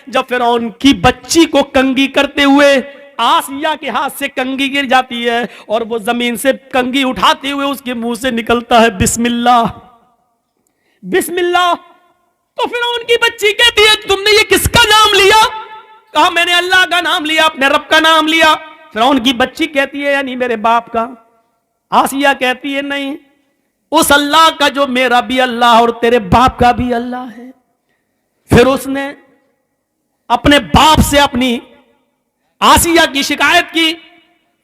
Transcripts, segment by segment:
جب فرعون کی بچی کو کنگھی کرتے ہوئے آسیہ کے ہاتھ سے کنگھی گر جاتی ہے اور وہ زمین سے کنگھی اٹھاتے ہوئے اس کے منہ سے نکلتا ہے بسم اللہ بسم اللہ، تو فرعون کی بچی کہتی ہے تم نے یہ کس کا نام لیا؟ کہا میں نے اللہ کا نام لیا، اپنے رب کا نام لیا۔ فرعون کی بچی کہتی ہے یعنی میرے باپ کا؟ آسیہ کہتی ہے نہیں، اس اللہ کا جو میرا بھی اللہ اور تیرے باپ کا بھی اللہ ہے۔ پھر اس نے اپنے باپ سے اپنی آسیہ کی شکایت کی،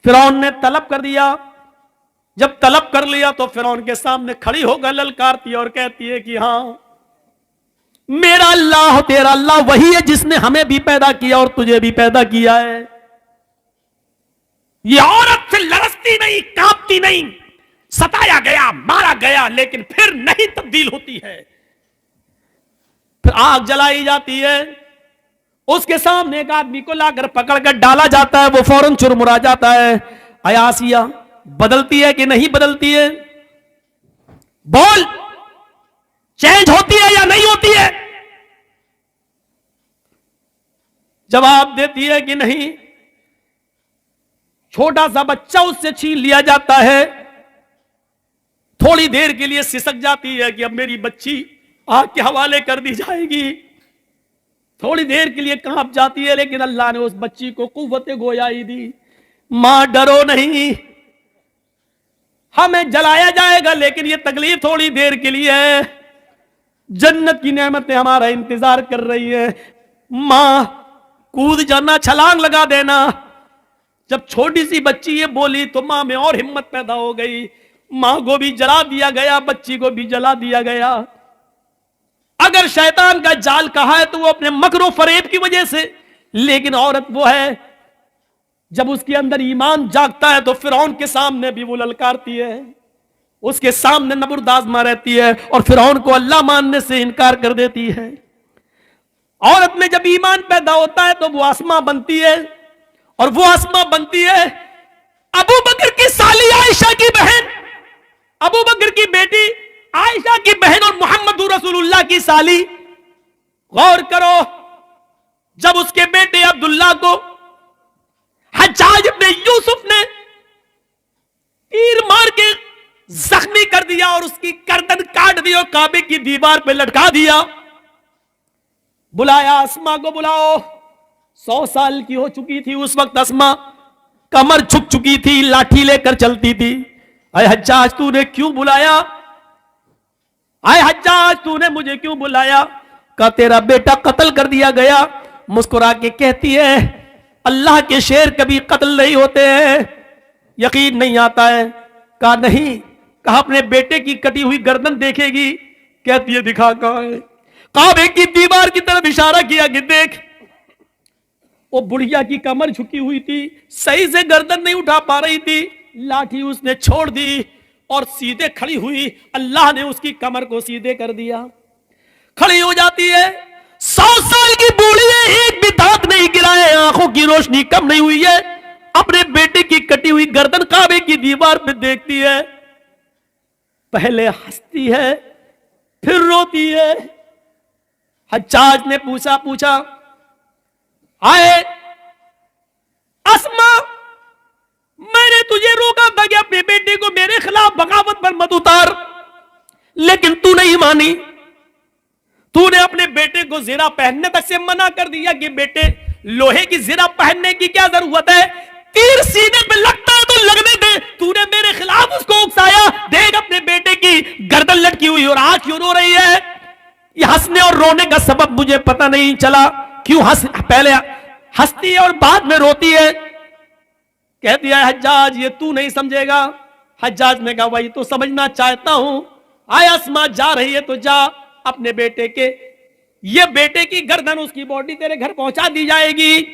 فرعون نے طلب کر دیا۔ جب طلب کر لیا تو فرعون کے سامنے کھڑی ہو کر للکارتی اور کہتی ہے کہ ہاں میرا اللہ تیرا اللہ وہی ہے جس نے ہمیں بھی پیدا کیا اور تجھے بھی پیدا کیا ہے۔ یہ عورت سے لرزتی نہیں، کانپتی نہیں، ستایا گیا، مارا گیا، لیکن پھر نہیں تبدیل ہوتی ہے۔ پھر آگ جلائی جاتی ہے، اس کے سامنے ایک آدمی کو لا کر پکڑ کر ڈالا جاتا ہے، وہ فوراً چرمرا جاتا ہے۔ اے آسیہ بدلتی ہے کہ نہیں بدلتی ہے؟ بول، چینج ہوتی ہے یا نہیں ہوتی ہے؟ جواب دیتی ہے کہ نہیں۔ چھوٹا سا بچہ اس سے چھین لیا جاتا ہے، تھوڑی دیر کے لیے سسک جاتی ہے کہ اب میری بچی آگ کے حوالے کر دی جائے گی، تھوڑی دیر کے لیے کانپ جاتی ہے، لیکن اللہ نے اس بچی کو قوت گویائی دی۔ ماں ڈرو نہیں، ہمیں جلایا جائے گا لیکن یہ تکلیف تھوڑی دیر کے لیے ہے، جنت کی نعمتیں ہمارا انتظار کر رہی ہے۔ ماں کود جانا، چھلانگ لگا دینا۔ جب چھوٹی سی بچی یہ بولی تو ماں میں اور ہمت پیدا ہو گئی، ماں کو بھی جلا دیا گیا، بچی کو بھی جلا دیا گیا۔ اگر شیطان کا جال کہا ہے تو وہ اپنے مکر و فریب کی وجہ سے، لیکن عورت وہ ہے جب اس کے اندر ایمان جاگتا ہے تو فرعون کے سامنے بھی وہ للکارتی ہے، اس کے سامنے نبرد آزما رہتی ہے اور فرعون کو اللہ ماننے سے انکار کر دیتی ہے۔ عورت میں جب ایمان پیدا ہوتا ہے تو وہ اسماء بنتی ہے، اور وہ اسماء بنتی ہے ابو بکر کی سالی عائشہ کی بہن، ابو بکر کی بیٹی عائشہ کی بہن اور محمد رسول اللہ کی سالی۔ غور کرو، جب اس کے بیٹے عبداللہ کو حجاج ابن یوسف نے تیر مار کے زخمی کر دیا اور اس کی گردن کاٹ دی اور کعبے کی دیوار پہ لٹکا دیا، بلایا اسماء کو، بلاؤ۔ 100 سال کی ہو چکی تھی اس وقت اسماء، کمر جھک چکی تھی، لاٹھی لے کر چلتی تھی۔ اے حجاج تو نے کیوں بلایا؟ اے حجاج تو نے مجھے کیوں بلایا؟ کہا تیرا بیٹا قتل کر دیا گیا۔ مسکرا کے کہتی ہے اللہ کے شیر کبھی قتل نہیں ہوتے ہیں، یقین نہیں آتا ہے؟ کہا نہیں۔ کہا اپنے بیٹے کی کٹی ہوئی گردن دیکھے گی؟ کہتی ہے دکھا کہاں ہے؟ کعبے کی دیوار کی طرف اشارہ کیا کہ دیکھ۔ وہ بڑھیا کی کمر جھکی ہوئی تھی، صحیح سے گردن نہیں اٹھا پا رہی تھی، لاٹھی اس نے چھوڑ دی اور سیدھے کھڑی ہوئی، اللہ نے اس کی کمر کو سیدھے کر دیا، کھڑی ہو جاتی ہے۔ 100 سال کی بوڑھی ہے، ایک بھی دانت نہیں گرائے، آنکھوں کی روشنی کم نہیں ہوئی ہے، اپنے بیٹے کی کٹی ہوئی گردن کعبے کی دیوار پہ دیکھتی ہے، پہلے ہنستی ہے پھر روتی ہے۔ حجاج نے پوچھا آئے اسماء، میں نے تجھے روکا تھا کہ اپنے بیٹے کو میرے خلاف بغاوت پر مت اتار، لیکن تو نہیں مانی، تو نے اپنے بیٹے کو زرہ پہننے تک سے منع کر دیا کہ بیٹے لوہے کی زرہ پہننے کی کیا ضرورت ہے، تیر سینے پہ لگتا ہے تو لگنے دے، تو نے میرے خلاف اس کو اکسایا، دیکھ اپنے بیٹے کی گردن لٹکی ہوئی اور آنکھ کیوں رو رہی ہے۔ یہ ہنسنے اور رونے کا سبب مجھے پتہ نہیں چلا، کیوں پہلے ہنستی ہے اور بعد میں روتی ہے۔ کہتی ہے حجاج یہ تو نہیں سمجھے گا۔ حجاج نے کہا وہی تو سمجھنا چاہتا ہوں، آئے اسماء جا رہی ہے تو جا، اپنے بیٹے کے یہ بیٹے کی گردن اس کی باڈی تیرے گھر پہنچا دی جائے گی،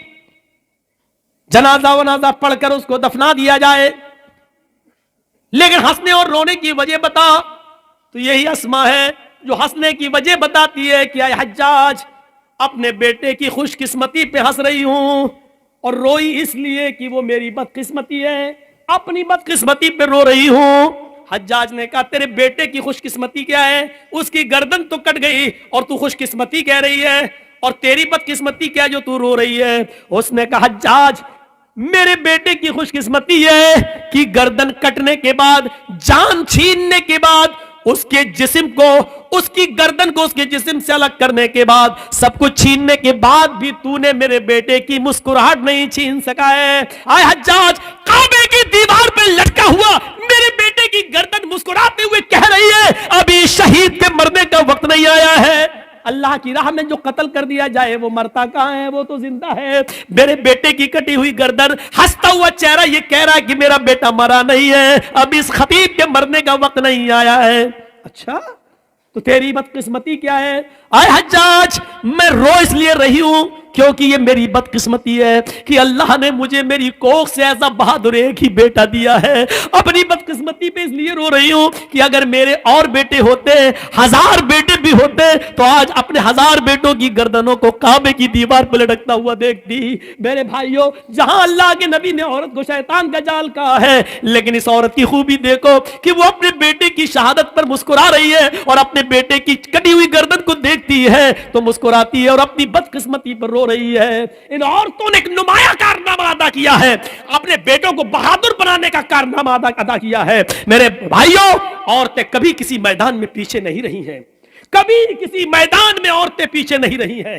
جنازہ ونازہ پڑھ کر اس کو دفنا دیا جائے، لیکن ہنسنے اور رونے کی وجہ بتا۔ تو یہی اسماء ہے جو ہنسنے کی وجہ بتاتی ہے کہ اے حجاج اپنے بیٹے کی خوش قسمتی پہ ہنس رہی ہوں، اور روئی اس لیے کہ وہ میری بدقسمتی ہے، اپنی بدقسمتی پہ رو رہی ہوں۔ حجاج نے کہا تیرے بیٹے کی خوش قسمتی کیا ہے؟ اس کی گردن تو کٹ گئی اور تو خوش قسمتی کہہ رہی ہے؟ اور تیری بدقسمتی کیا جو تو رو رہی ہے؟ اس نے کہا حجاج میرے بیٹے کی خوش قسمتی ہے کہ گردن کٹنے کے بعد، جان چھیننے کے بعد، اس کے جسم کو، اس کی گردن کو اس کے جسم سے الگ کرنے کے بعد، سب کچھ چھیننے کے بعد بھی تو نے میرے بیٹے کی مسکراہٹ نہیں چھین سکا ہے۔ آئے حجاج، کعبے کی دیوار پہ لٹکا ہوا میرے بیٹے کی گردن مسکراتے ہوئے کہہ رہی ہے ابھی شہید کے مرنے کا وقت نہیں آیا ہے۔ اللہ کی راہ میں جو قتل کر دیا جائے وہ مرتا کہاں ہے؟ وہ تو زندہ ہے۔ میرے بیٹے کی کٹی ہوئی گردن، ہنستا ہوا چہرہ یہ کہہ رہا ہے کہ میرا بیٹا مرا نہیں ہے، اب اس خطیب کے مرنے کا وقت نہیں آیا ہے۔ اچھا تو تیری بدقسمتی کیا ہے؟ آئے حجاج میں رو اس لیے رہی ہوں کیونکہ یہ میری بدقسمتی ہے کہ اللہ نے مجھے میری کوکھ سے ایسا بہادر ایک ہی بیٹا دیا ہے۔ اپنی بدقسمتی پہ اس لیے رو رہی ہوں کہ اگر میرے اور بیٹے ہوتے، 1000 بیٹے بھی ہوتے تو آج اپنے 1000 بیٹوں کی گردنوں کو کعبے کی دیوار پہ لٹکتا ہوا دیکھتی۔ میرے بھائیوں، جہاں اللہ کے نبی نے عورت کو شیطان کا جال کہا ہے، لیکن اس عورت کی خوبی دیکھو کہ وہ اپنے بیٹے کی شہادت پر مسکرا رہی ہے اور اپنے بیٹے کی کٹی ہوئی گردن کو دیکھتی ہے تو مسکراتی ہے اور اپنی بدقسمتی پر رو رہی ہے۔ ان عورتوں نے ایک نمایاں کارنامہ ادا کیا ہے، اپنے بیٹوں کو بہادر بنانے کا کارنامہ ادا کیا ہے۔ میرے بھائیوں، عورتیں کبھی کسی میدان میں پیچھے نہیں رہی ہیں، کبھی کسی میدان میں عورتیں پیچھے نہیں رہی ہیں،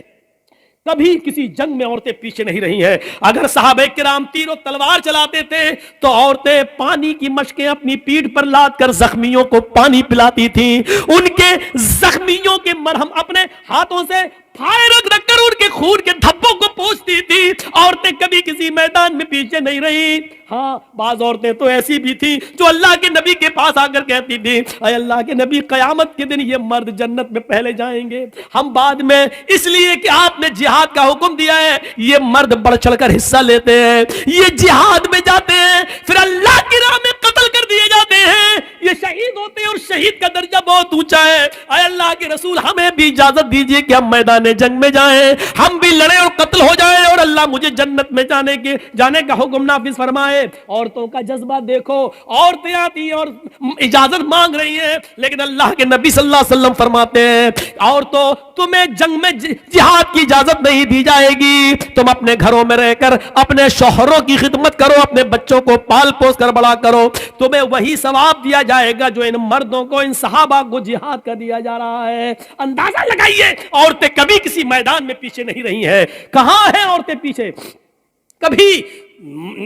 کبھی کسی جنگ میں عورتیں پیچھے نہیں رہی ہیں۔ اگر صحابہ کرام تیر و تلوار چلاتے تھے تو عورتیں پانی کی مشکیں اپنی پیٹھ پر لاد کر زخمیوں کو پانی پلاتی تھیں، ان کے زخمیوں کے مرہم اپنے ہاتھوں سے پھائے رکھ کر ان کے خون کے دھبوں کو پوچھتی تھی۔ عورتیں کبھی کسی میدان میں پیچھے نہیں رہی۔ ہاں، بعض عورتیں تو ایسی بھی تھیں جو اللہ کے نبی کے پاس آ کر کہتی تھی اے اللہ کے نبی، قیامت کے دن یہ مرد جنت میں پہلے جائیں گے، ہم بعد میں، اس لیے کہ آپ نے جہاد کا حکم دیا ہے۔ یہ مرد بڑھ چڑھ کر حصہ لیتے ہیں، یہ جہاد میں جاتے ہیں، پھر اللہ کی راہ میں قتل کر دیے جاتے ہیں، یہ شہید ہوتے ہیں اور شہید کا درجہ بہت اونچا ہے۔ اے اللہ کے رسول، ہمیں بھی اجازت دیجیے کہ ہم میدان جنگ میں جائیں، ہم بھی لڑیں اور قتل ہو جائیں اور اللہ مجھے جنت میں جانے کا حکم نافذ فرمائے۔ عورتوں کا جذبہ دیکھو، عورتیں آتی اور اجازت مانگ رہی ہیں، لیکن اللہ کے نبی صلی اللہ علیہ وسلم فرماتے ہیں عورتوں، تمہیں جنگ میں جہاد کی اجازت نہیں دی جائے گی، تم اپنے گھروں میں رہ کر اپنے شوہروں کی خدمت کرو، اپنے بچوں کو پال پوس کر بڑا کرو، تمہیں وہی ثواب دیا جائے گا جو ان مردوں کو، ان صحابہ کو جہاد کا دیا جا رہا ہے۔ اندازہ لگائیے، عورتیں کبھی کسی میدان میں پیچھے نہیں رہی ہیں۔ کہاں ہیں عورتیں پیچھے؟ کبھی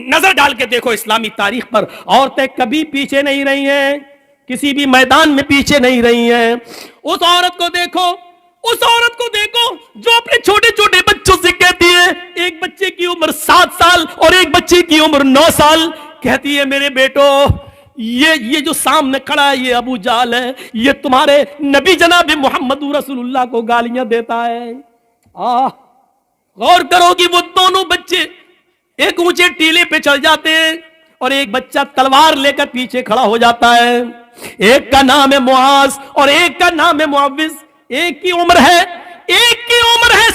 نظر ڈال کے دیکھو اسلامی تاریخ پر، عورتیں کبھی پیچھے نہیں رہی ہیں، کسی بھی میدان میں پیچھے نہیں رہی ہیں۔ اس عورت کو دیکھو، اس عورت کو دیکھو جو اپنے چھوٹے چھوٹے بچوں سے کہتی ہے، ایک بچے کی عمر 7 سال اور ایک بچے کی عمر 9 سال، کہتی ہے میرے بیٹو، یہ جو سامنے کھڑا ہے یہ ابو جہل ہے، یہ تمہارے نبی جناب محمد رسول اللہ کو گالیاں دیتا ہے۔ غور کرو کہ وہ دونوں بچے ایک اونچے ٹیلے پہ چڑھ جاتے ہیں اور ایک بچہ تلوار لے کر پیچھے کھڑا ہو جاتا ہے۔ ایک کا نام ہے معاذ اور ایک کا نام ہے معوذ، ایک کی عمر ہے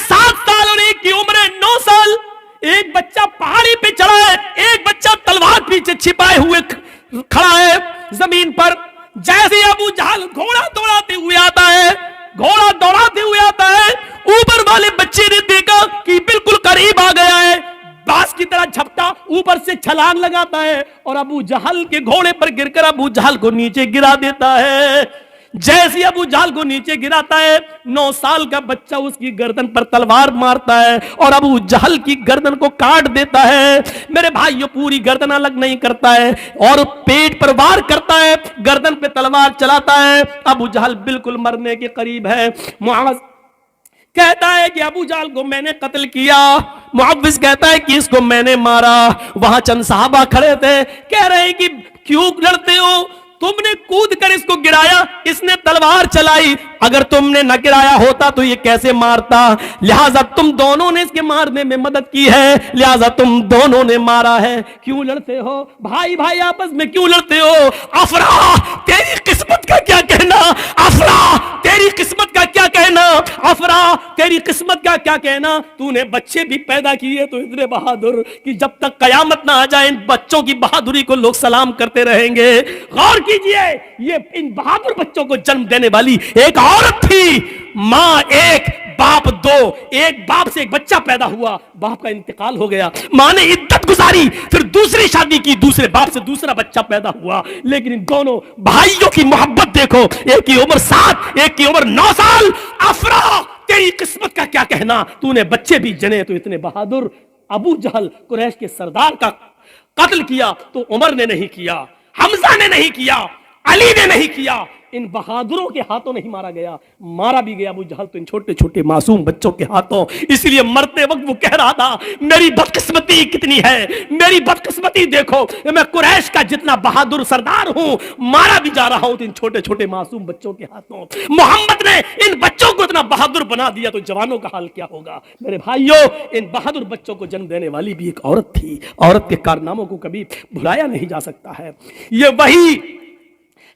7 سال اور ایک کی عمر ہے 9 سال۔ ایک بچہ پہاڑی پہ چڑھا ہے، ایک بچہ تلوار پیچھے چھپائے ہوئے کھڑا ہے زمین پر۔ جیسے ابو جہل گھوڑا دوڑاتے ہوئے آتا ہے، اوپر والے بچے نے دیکھا کہ بالکل قریب آ گیا ہے، باز کی طرح جھپٹا اوپر سے چھلانگ لگاتا ہے اور ابو جہل کے گھوڑے پر گر کر ابو جہل کو نیچے گرا دیتا ہے۔ جیسے ابو جہل کو نیچے گراتا ہے، 9 سال کا بچہ اس کی گردن پر تلوار مارتا ہے اور ابو جہل کی گردن کو کاٹ دیتا ہے۔ میرے بھائیوں، پوری گردن الگ نہیں کرتا ہے اور پیٹ پر وار کرتا ہے، گردن پہ تلوار چلاتا ہے۔ ابو جہل بالکل مرنے کے قریب ہے۔ معاذ کہتا ہے کہ ابو جہل کو میں نے قتل کیا، معوذ کہتا ہے کہ اس کو میں نے مارا۔ وہاں چند صحابہ کھڑے تھے، کہہ رہے ہیں کہ کیوں لڑتے ہو؟ تم نے کود کر اس کو گرایا، اس نے تلوار چلائی، اگر تم نے نہ گرایا ہوتا تو یہ کیسے مارتا؟ لہٰذا تم دونوں نے اس کے مارنے میں مدد کی ہے، لہٰذا تم دونوں نے مارا ہے۔ کیوں لڑتے ہو بھائی بھائی آپس میں، کیوں لڑتے ہو؟ افرا تیری قسمت کا کیا کہنا، افرا تیری قسمت کا کیا کہنا، افرا تیری قسمت کا کیا کہنا، تو نے بچے بھی پیدا کیے تو اتنے بہادر کہ جب تک قیامت نہ آ جائے ان بچوں کی بہادری کو لوگ سلام کرتے رہیں گے۔ غور کیجئے، یہ ان بہادر بچوں کو جنم دینے والی ایک عورت تھی، ماں ایک، باپ دو, ایک باپ سے ایک بچہ پیدا ہوا, باپ کا انتقال ہو گیا, ماں نے عدت گزاری, پھر دوسری شادی کی, دوسرے باپ سے دوسرا بچہ پیدا ہوا, لیکن ان دونوں بھائیوں کی محبت دیکھو, ایک کی عمر 7, ایک کی عمر 9 سال. افرا تیری قسمت کا کیا کہنا, تو نے بچے بھی جنے تو اتنے بہادر. ابو جہل قریش کے سردار کا قتل کیا تو عمر نے نہیں کیا, حمزہ نے نہیں کیا, علی نے نہیں کیا, ان بہادروں کے ہاتھوں نہیں مارا گیا, مارا بھی گیا ابو جہل تو ان چھوٹے چھوٹے معصوم بچوں کے ہاتھوں. اس لیے مرتے وقت وہ کہہ رہا تھا میری بدقسمتی کتنی ہے, میری بدقسمتی دیکھو, میں قریش کا جتنا بہادر سردار ہوں مارا بھی جا رہا ہوں تو ان چھوٹے چھوٹے معصوم بچوں کے ہاتھوں. محمد نے ان بچوں کو اتنا بہادر بنا دیا تو جوانوں کا حال کیا ہوگا. میرے بھائیوں, ان بہادر بچوں کو جنم دینے والی بھی ایک عورت تھی. عورت کے کارناموں کو کبھی بھلایا نہیں جا سکتا ہے. یہ وہی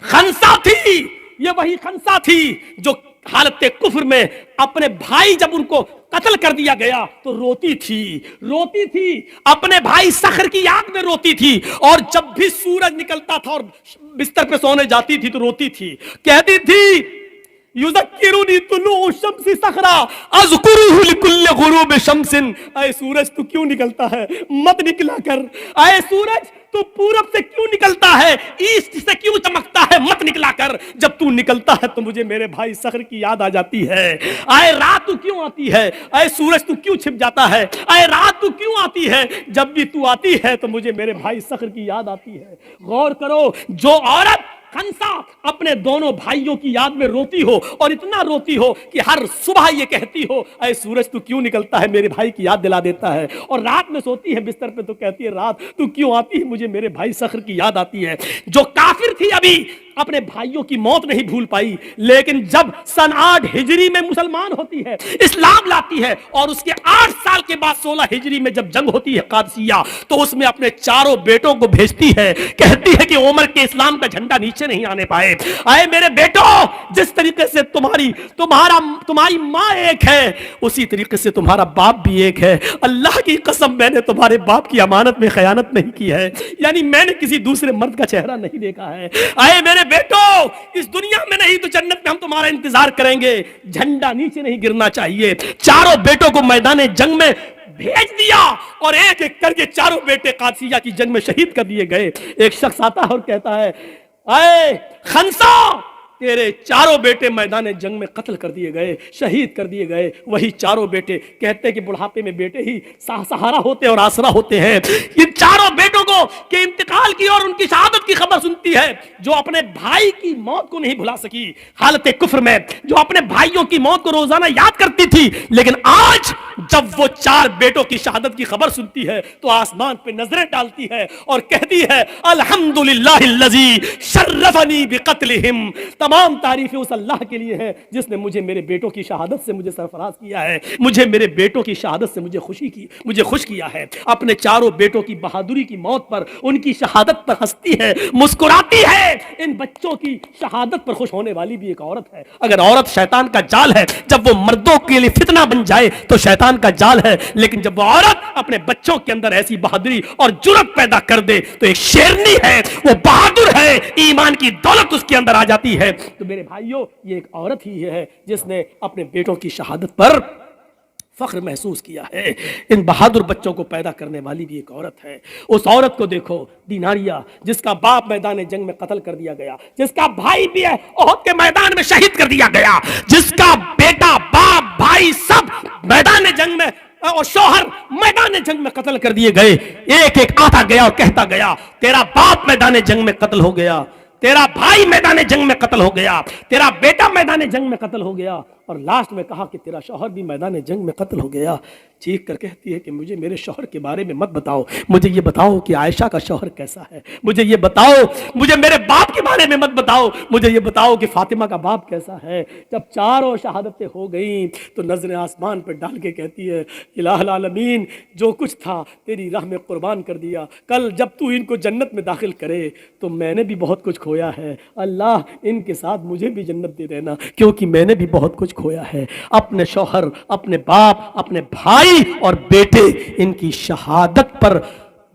خنسا تھی, یہ وہی خنسا تھی جو حالت کفر میں اپنے بھائی جب ان کو قتل کر دیا گیا تو روتی تھی, اپنے بھائی صخر کی آگ میں روتی تھی, اور جب بھی سورج نکلتا تھا اور بستر پہ سونے جاتی تھی تو روتی تھی, کہتی تھی یذکرنی طلوع الشمس صخرا اذکرہ لکل غروب شمس. اے سورج تو کیوں نکلتا ہے, مت نکلا کر. اے سورج تو پورب سے کیوں نکلتا ہے, ایسٹ سے کیوں چمکتا ہے, مت نکلا کر. جب تو نکلتا ہے تو مجھے میرے بھائی صخر کی یاد آ جاتی ہے. اے رات تو کیوں آتی ہے, اے سورج تو کیوں چھپ جاتا ہے, اے رات تو کیوں آتی ہے, جب بھی تو آتی ہے تو مجھے میرے بھائی صخر کی یاد آتی ہے. غور کرو, جو عورت خنسا اپنے دونوں بھائیوں کی یاد میں روتی ہو, اور اتنا روتی ہو کہ ہر صبح یہ کہتی ہو اے سورج تو کیوں نکلتا ہے, میرے بھائی کی یاد دلا دیتا ہے, اور رات میں سوتی ہے بستر پہ تو کہتی ہے رات تو کیوں آتی ہے, مجھے میرے بھائی صخر کی یاد آتی ہے. جو کافر تھی ابھی اپنے بھائیوں کی موت نہیں بھول پائی, لیکن جب سن 8 ہجری میں مسلمان ہوتی ہے, اسلام لاتی ہے, اور اس کے 8 سال کے بعد 16 ہجری میں جب جنگ ہوتی ہے قادسیہ, تو اس میں اپنے چاروں بیٹوں کو بھیجتی ہے, کہتی ہے کہ عمر کے اسلام کا جھنڈا نیچے نہیں آنے پائے. اے میرے بیٹوں, جس طریقے سے تمہاری ماں ایک ہے اسی طریقے سے تمہارا باپ بھی ایک ہے. اللہ کی قسم میں نے تمہارے باپ کی امانت میں خیانت نہیں کی ہے, یعنی میں نے کسی دوسرے مرد کا چہرہ نہیں دیکھا ہے. اے میرے بیٹو, اس دنیا میں نہیں تو جنت میں ہم تمہارا انتظار کریں گے. جھنڈا نیچے نہیں گرنا چاہیے. چاروں بیٹوں کو میدان جنگ میں بھیج دیا, اور ایک ایک کر کے چاروں بیٹے قادسیہ کی جنگ میں شہید کر دیے گئے. ایک شخص آتا ہے اور کہتا ہے اے خنسا, تیرے چاروں بیٹے میدان جنگ میں قتل کر دیے گئے, شہید کر دیے گئے. وہی چاروں بیٹے کہتے ہیں کہ بڑھاپے میں بیٹے ہی سہارا ہوتے اور آسرا ہوتے ہیں. ان چاروں بیٹوں کو کہ انتقال کی اور ان کی شہادت کی خبر سنتی ہے, جو اپنے بھائی کی موت کو نہیں بھلا سکی حالت کفر میں, جو اپنے بھائیوں کی موت کو روزانہ یاد کرتی تھی, لیکن آج جب وہ 4 بیٹوں کی شہادت کی خبر سنتی ہے تو آسمان پہ نظریں ڈالتی ہے اور کہتی ہے الحمدللہ الذی شرفنی بقتلہم. تمام تعریفیں اس اللہ کے لیے ہے جس نے مجھے میرے بیٹوں کی شہادت سے مجھے سرفراز کیا ہے, مجھے میرے بیٹوں کی شہادت سے مجھے خوش کیا ہے. اپنے چاروں بیٹوں کی بہادری کی موت پر, ان کی شہادت پر ہنستی ہے, مسکراتی ہے. ان بچوں کی شہادت پر خوش ہونے والی بھی ایک عورت ہے. اگر عورت شیطان کا جال ہے, جب وہ مردوں کے لیے فتنہ بن جائے تو شیطان کا جال ہے, لیکن جب وہ عورت اپنے بچوں کے اندر ایسی بہادری اور جرأت پیدا کر دے تو ایک شیرنی ہے, وہ بہادر ہے, ایمان کی دولت اس کے اندر آ جاتی ہے. تو میرے بھائیوں, یہ ایک عورت ہی ہے جس نے اپنے بیٹوں کی شہادت پر فخر محسوس کیا ہے. ان بہادر بچوں کو پیدا کرنے والی بھی ایک عورت ہے. اس عورت کو دیکھو, دیناریہ, جس کا باپ میدان جنگ میں قتل کر دیا گیا, جس کا بھائی بھی ہے احد کے میدان میں شہید کر دیا گیا, جس کا بیٹا, باپ, بھائی سب میدان جنگ میں اور شوہر میدان جنگ میں قتل کر دیے گئے. ایک ایک آتا گیا اور کہتا گیا تیرا باپ میدان جنگ میں قتل ہو گیا, تیرا بھائی میدان جنگ میں قتل ہو گیا, تیرا بیٹا میدان جنگ میں قتل ہو گیا, اور لاسٹ میں کہا کہ تیرا شوہر بھی میدان جنگ میں قتل ہو گیا. چیخ کر کہتی ہے کہ مجھے میرے شوہر کے بارے میں مت بتاؤ, مجھے یہ بتاؤ کہ عائشہ کا شوہر کیسا ہے, مجھے یہ بتاؤ, مجھے میرے باپ کے بارے میں مت بتاؤ, مجھے یہ بتاؤ کہ فاطمہ کا باپ کیسا ہے. جب چاروں شہادتیں ہو گئیں تو نظریں آسمان پہ ڈال کے کہتی ہے الہ العالمین, جو کچھ تھا تیری راہ میں قربان کر دیا, کل جب تو ان کو جنت میں داخل کرے تو میں نے بھی بہت کچھ کھویا ہے, اللہ ان کے ساتھ مجھے بھی جنت دے دینا, کیونکہ میں نے بھی بہت کچھ کھویا ہے. اپنے شوہر, اپنے باپ, اپنے بھائی اور بیٹے, ان کی شہادت پر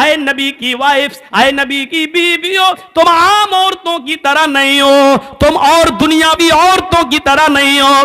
اے نبی کی وائفز، اے نبی کی بیویوں، تم عام عورتوں کی طرح نہیں ہو، تم اور دنیاوی عورتوں کی طرح نہیں ہو.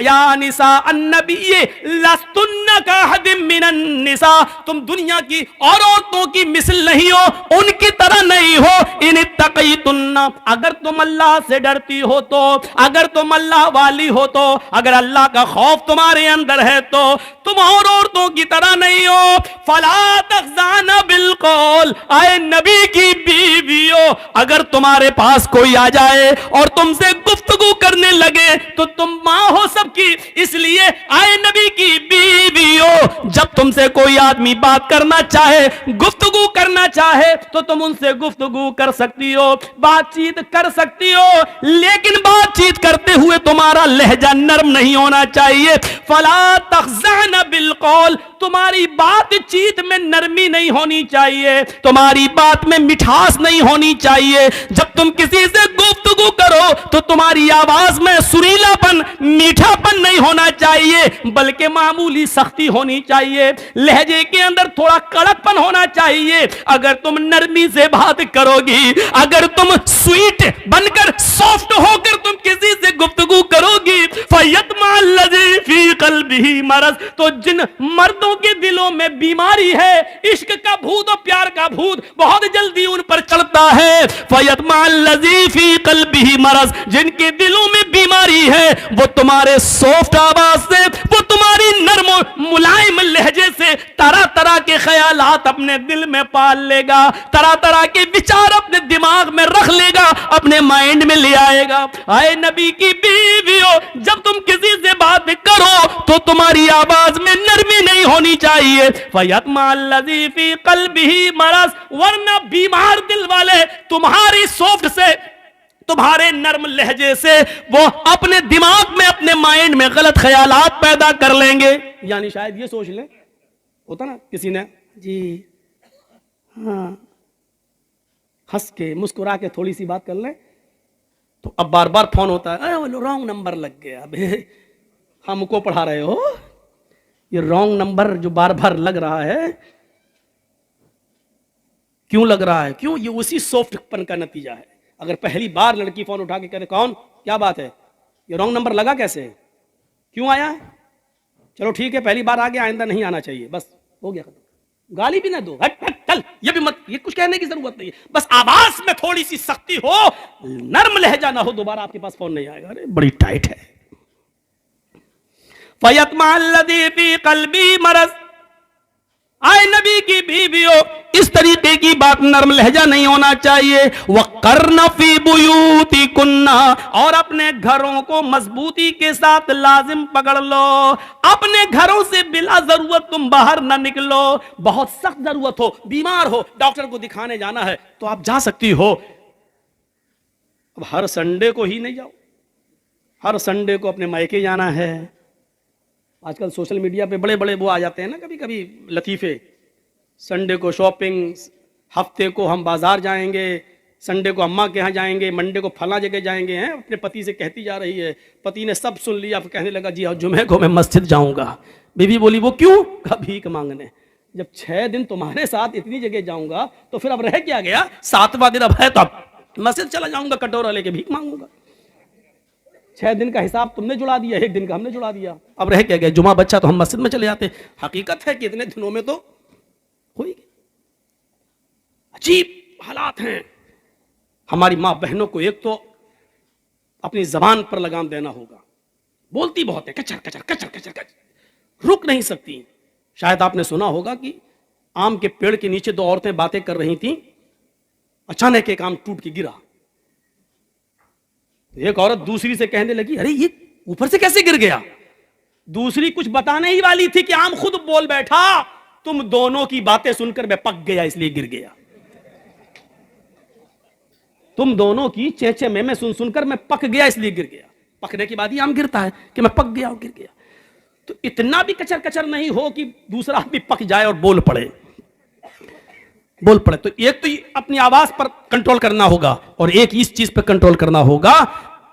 یا نساء النبی لستن کاحد من النساء، تم دنیا کی اور عورتوں کی مثل نہیں ہو، ان کی طرح نہیں ہو. ان اتقیتن، اگر تم اللہ سے ڈرتی ہو تو، اگر تم اللہ والی ہو تو، اگر اللہ کا خوف تمہارے اندر ہے تو تم اور عورتوں کی طرح نہیں ہو. فلا تخضعن بالقول، اے نبی کی بیویوں، اگر تمہارے پاس کوئی آ جائے اور تم سے گفتگو کرنے لگے تو تم ماں ہو سب کی، اس لیے اے نبی کی بیویوں، جب تم سے کوئی آدمی بات کرنا چاہے، گفتگو کرنا چاہے تو تم ان سے گفتگو کر سکتی ہو، بات چیت کر سکتی ہو، لیکن بات چیت کرتے ہوئے تمہارا لہجہ نرم نہیں ہونا چاہیے. فلا تخضعن بالقول، تمہاری بات چیت میں نرمی نہیں ہونی چاہیے، تمہاری بات میں مٹھاس نہیں ہونی چاہیے. جب تم کسی سے گفتگو کرو تو تمہاری آواز میں سریلا پن، میٹھا پن نہیں ہونا چاہیے، بلکہ معمولی سختی ہونی چاہیے، لہجے کے اندر تھوڑا کڑک پن ہونا چاہیے. اگر تم نرمی سے بات کرو گی، اگر تم سویٹ بن کر، سافٹ ہو کر تم کسی سے گفتگو کرو گی، فَيَطْمَعَ الَّذِي فِي قَلْبِهِ مَرَضٌ، تو جن مردوں کے دلوں میں بیماری ہے، عشق کا بھوت اور پیار کا بھوت بہت جلدی ان پر چڑھتا ہے. فَيَطْمَعَ الَّذِي فِي قَلْبِهِ مَرَضٌ، جن کے دلوں میں بیماری ہے وہ تمہارے سافٹ آواز سے، وہ تمہاری نرم و ملائم لہجے سے طرح طرح کے خیالات اپنے دل میں پال لے گا، طرح طرح کے وچار اپنے دماغ میں رکھ لے گا، اپنے مائنڈ میں لے آئے گا. اے نبی کی بیویوں، جب تم کسی سے بات کرو تو تمہاری آواز میں نرمی نہیں ہونی چاہیے. فَيَطْمَعَ الَّذِي فِي قَلْبِهِ مَرَضٌ، ورنہ بیمار دل والے تمہاری سافٹ سے، تمہارے نرم لہجے سے وہ اپنے دماغ میں، اپنے مائنڈ میں غلط خیالات پیدا کر لیں گے. یعنی شاید یہ سوچ لیں، ہوتا نا کسی نے جی ہاں ہنس کے مسکرا کے تھوڑی سی بات کر لیں تو اب بار بار فون ہوتا ہے، رانگ نمبر لگ گیا. ہم کو پڑھا رہے ہو، یہ رانگ نمبر جو بار بار لگ رہا ہے کیوں لگ رہا ہے؟ کیوں؟ یہ اسی سافٹ پن کا نتیجہ ہے. اگر پہلی بار لڑکی فون اٹھا کے کہے کون، کیا بات ہے، یہ رانگ نمبر لگا کیسے، کیوں آیا ہے، چلو ٹھیک ہے پہلی بار آ گیا، آئندہ نہیں آنا چاہیے، بس ہو گیا ختم. گالی بھی نہ دو، ہٹ ہٹ چل، یہ بھی مت، یہ کچھ کہنے کی ضرورت نہیں ہے، بس آواز میں تھوڑی سی سختی ہو، نرم لہجہ نہ ہو، دوبارہ آپ کے پاس فون نہیں آئے گا. ارے بڑی ٹائٹ ہے. فَيَطْمَعَ الَّذِي فِي قَلْبِهِ مَرَضٌ، اے نبی کی بیویوں، اس طریقے کی بات نرم لہجہ نہیں ہونا چاہیے. وَقَرْنَ فِي بُيُوتِكُنَّ، اور اپنے گھروں کو مضبوطی کے ساتھ لازم پکڑ لو، اپنے گھروں سے بلا ضرورت تم باہر نہ نکلو. بہت سخت ضرورت ہو، بیمار ہو، ڈاکٹر کو دکھانے جانا ہے تو آپ جا سکتی ہو. اب ہر سنڈے کو ہی نہیں جاؤ، ہر سنڈے کو اپنے مائکے جانا ہے. آج کل سوشل میڈیا پہ بڑے بڑے وہ آ جاتے ہیں نا کبھی کبھی لطیفے، سنڈے کو شاپنگ، ہفتے کو ہم بازار جائیں گے، سنڈے کو اماں کے ہاں جائیں گے، منڈے کو فلاں جگہ جائیں گے. ہیں اپنے پتی سے کہتی جا رہی ہے، پتی نے سب سن لیا، کہنے لگا جی جمعے کو میں مسجد جاؤں گا. بیوی بولی وہ کیوں؟ کہا بھیک مانگنے. جب 6 دن تمہارے ساتھ اتنی جگہ جاؤں گا تو پھر اب رہ کیا گیا، 7واں دن اب ہے تو اب مسجد چلا جاؤں گا کٹورا لے کے بھیک مانگوں گا. 6 دن کا حساب تم نے جڑا دیا، 1 دن کا ہم نے جڑا دیا، اب رہ کیا گیا، جمعہ بچہ تو ہم مسجد میں چلے جاتے. حقیقت ہے کہ اتنے دنوں میں تو ہوئی. عجیب حالات ہیں. ہماری ماں بہنوں کو ایک تو اپنی زبان پر لگام دینا ہوگا، بولتی بہت ہے، کچر کچر کچر کچر کچر، رک نہیں سکتی. شاید آپ نے سنا ہوگا کہ آم کے پیڑ کے نیچے 2 عورتیں باتیں کر رہی تھیں، اچانک ایک آم ٹوٹ کے گرا. ایک عورت دوسری سے کہنے لگی ارے یہ اوپر سے کیسے گر گیا؟ دوسری کچھ بتانے ہی والی تھی کہ آم خود بول بیٹھا، تم دونوں کی باتیں سن کر میں پک گیا اس لیے گر گیا. تم دونوں کی چیچے میں سن کر میں پک گیا اس لیے گر گیا. پکنے کے بعد ہی آم گرتا ہے کہ میں پک گیا اور گر گیا. تو اتنا بھی کچر کچر نہیں ہو کہ دوسرا آدمی پک جائے اور بول پڑے. تو ایک تو اپنی آواز پر کنٹرول کرنا ہوگا، اور ایک اس چیز پہ کنٹرول کرنا ہوگا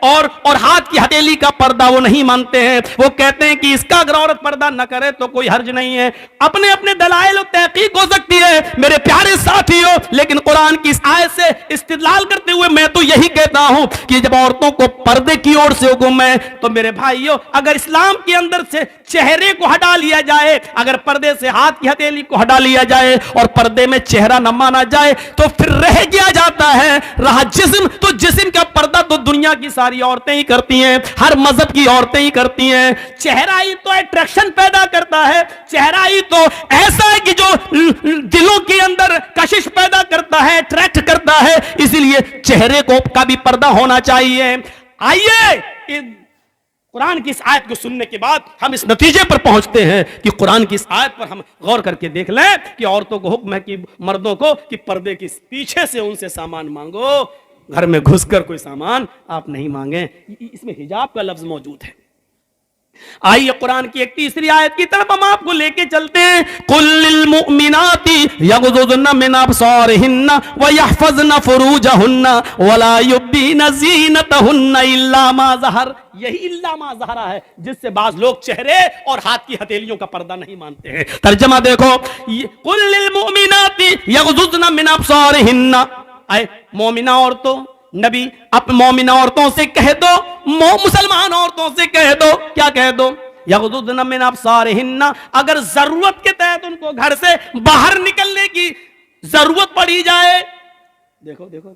اور ہاتھ کی ہتھیلی کا پردہ وہ نہیں مانتے ہیں. وہ کہتے ہیں کہ اس کا اگر عورت پردہ نہ کرے تو کوئی حرج نہیں ہے. اپنے اپنے دلائل و تحقیق ہو سکتی ہے میرے پیارے ساتھیوں, لیکن قرآن کی اس آیت سے استدلال کرتے ہوئے میں تو یہی کہتا ہوں کہ جب عورتوں کو پردے کی اور سے حکم ہے تو میرے بھائیوں, اگر اسلام کے اندر سے چہرے کو ہٹا لیا جائے, اگر پردے سے ہاتھ کی ہتھیلی کو ہٹا لیا جائے اور پردے میں چہرہ نہ مانا جائے تو پھر رہ گیا جاتا ہے رہا جسم. تو جسم کا پردہ تو دنیا کی ساری عورتیں ہی کرتی ہیں, ہر مذہب کی عورتیں ہی کرتی ہیں. چہرہ ہی تو اٹریکشن پیدا کرتا ہے, چہرہ ہی تو ایسا ہے کہ جو دلوں کے اندر کشش پیدا کرتا ہے, اٹریکٹ کرتا ہے. اسی لیے چہرے کو کا بھی پردہ ہونا چاہیے. آئیے قرآن کی اس آیت کو سننے کے بعد ہم اس نتیجے پر پہنچتے ہیں کہ قرآن کی اس آیت پر ہم غور کر کے دیکھ لیں کہ عورتوں کو حکم ہے کہ مردوں کو کہ پردے کے پیچھے سے ان سے سامان مانگو, گھر میں گھس کر کوئی سامان آپ نہیں مانگیں. اس میں حجاب کا لفظ موجود ہے. آئیے قرآن کی ایک تیسری آیت کی طرف ہم آپ کو لے کے چلتے ہیں. قل للمؤمنات یغضضن من ابصارهن ويحفظن فروجهن ولا يبدين زينتهن الا ما ظهر. یہی الا ما ظہر ہے جس سے بعض لوگ چہرے اور ہاتھ کی ہتھیلیوں کا پردہ نہیں مانتے ہیں. ترجمہ دیکھو, قل للمؤمنات یغضضن من ابصارهن, اے مومنہ عورتوں, نبی اپنے مومنہ عورتوں سے کہہ دو, مسلمان عورتوں سے کہہ دو, کیا کہہ دو, یغضضن من ابصارہن, اگر ضرورت کے تحت ان کو گھر سے باہر نکلنے کی ضرورت پڑی جائے. دیکھو دیکھو